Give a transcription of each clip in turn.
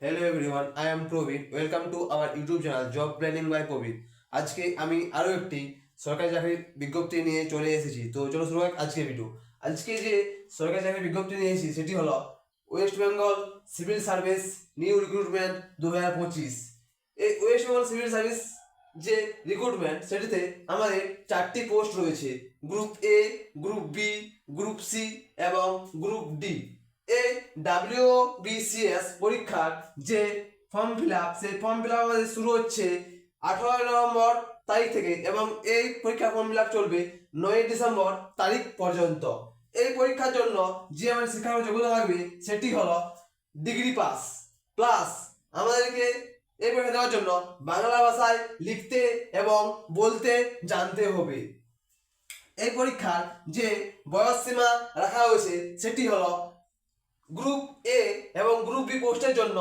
Hello everyone, I am Provin. Welcome to our YouTube channel Job Planning by Provin. আজকে আমি আরো একটি সরকারি চাকরির বিজ্ঞপ্তি নিয়ে চলে এসেছি। তো চলো শুরু হোক আজকের ভিডিও। আজকে যে সরকারি চাকরির বিজ্ঞপ্তি নিয়ে এসেছি সেটি হলো west Bengal civil service new recruitment 2025। এই ওয়েস্ট বেঙ্গল সিভিল সার্ভিস যে রিক্রুটমেন্ট সেটিতে আমাদের 4টি পোস্ট রয়েছে, group A, group B, group C এবং গ্রুপ ডি। এই WBCS পরীক্ষার যে ফর্ম ফিল আপ সেই ফর্ম ফিল আপ আমাদের শুরু হচ্ছে 18 নভেম্বর তারিখ থেকে এবং এই পরীক্ষার ফর্ম ফিল আপ চলবে 9 ডিসেম্বর তারিখ পর্যন্ত। এই পরীক্ষার জন্য যে আমাদের শিক্ষাগত যোগ্যতা লাগবে সেটি হলো ডিগ্রি পাস প্লাস আমাদেরকে এই পরীক্ষা দেওয়ার জন্য বাংলা ভাষায় লিখতে এবং বলতে জানতে হবে। এই পরীক্ষার যে বয়স সীমা রাখা হয়েছে সেটি হলো গ্রুপ এ এবং গ্রুপ বি পোস্টের জন্য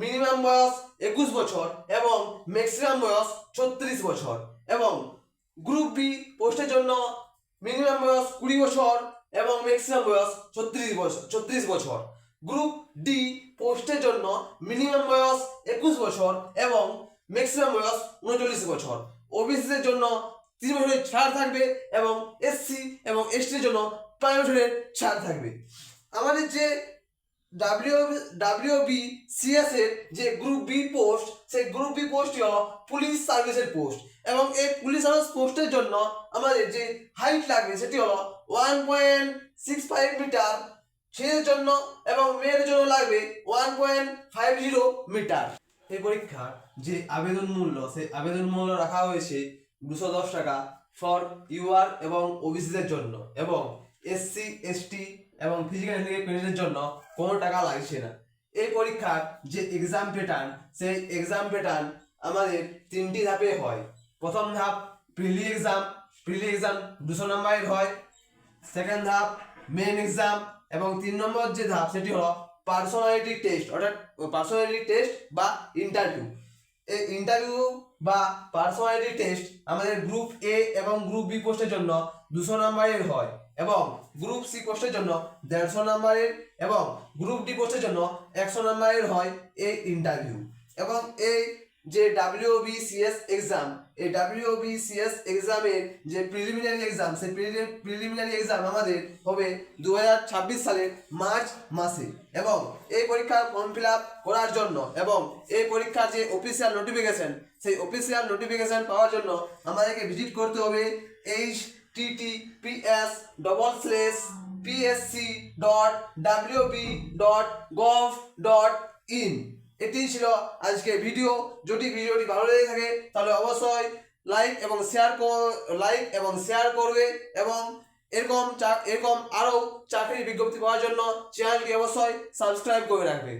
মিনিমাম বয়স 21 বছর এবং ম্যাক্সিমাম বয়স 36 বছর এবং গ্রুপ বি পোস্টের জন্য মিনিমাম বয়স 20 বছর এবং ম্যাক্সিমাম বয়স 36 বছর। গ্রুপ ডি পোস্টের জন্য মিনিমাম বয়স 21 বছর এবং ম্যাক্সিমাম বয়স 39 বছর। ওবিসিদের জন্য 3 বছরের ছাড় থাকবে এবং এসসি এবং এসটির জন্য 5 বছরের ছাড় থাকবে। আমাদের যে WBCS এর যে গ্রুপ বি পোস্ট সেই গ্রুপ বি পোস্টটি হলো পুলিশ সার্ভিসের পোস্ট এবং এই পুলিশ সার্ভিস পোস্টের জন্য আমাদের যে হাইট লাগবে সেটি হলো 1.65 মিটার ছেলেদের জন্য এবং মেয়েদের জন্য লাগবে 1.50 মিটার। এই পরীক্ষার যে আবেদন মূল্য সেই আবেদন মূল্য রাখা হয়েছে 210 টাকা ফর ইউআর এবং ওবিসিদের জন্য এবং এসসি এসটি এবং ফিজিক্যাল হ্যান্ডিক্যাপের জন্য কোনো টাকা লাগছে না। এই পরীক্ষার যে এক্সাম প্যাটার্ন সেই এক্সাম প্যাটার্ন আমাদের 3টি ধাপে হয়। প্রথম ধাপ প্রিলি এক্সাম 200 নম্বরের হয়। সেকেন্ড ধাপ মেন এক্সাম এবং 3 নম্বর যে ধাপ সেটি হলো পার্সোনালিটি টেস্ট, অর্থাৎ পার্সোনালিটি টেস্ট বা ইন্টারভিউ। এই ইন্টারভিউ বা পার্সোনালিটি টেস্ট আমাদের গ্রুপ এ এবং গ্রুপ বি পোস্টের জন্য 200 নম্বরের হয় এবং গ্রুপ সি পোস্টের জন্য 150 নম্বরের এবং গ্রুপ ডি পোস্টের জন্য 100 নম্বরের হয় এই ইন্টারভিউ। এবং এই যে WBCS এক্সাম, এই WBCS এক্সামের যে প্রিলিমিনারি এক্সাম সেই প্রিলিমিনারি এক্সাম আমাদের হবে 2026 সালের মার্চ মাসে এবং এই পরীক্ষার ফর্ম ফিল আপ করার জন্য এবং এই পরীক্ষার যে অফিসিয়াল নোটিফিকেশন সেই অফিসিয়াল নোটিফিকেশন পাওয়ার জন্য আমাদেরকে ভিজিট করতে হবে https://psc.wb.gov.in। এটি ছিল আজকের ভিডিও। যদি ভিডিওটি ভালো লেগে থাকে তাহলে অবশ্যই লাইক এবং শেয়ার করবে এবং এরকম আরও চাকরির বিজ্ঞপ্তি পাওয়ার জন্য চ্যানেলটি অবশ্যই সাবস্ক্রাইব করে রাখবে।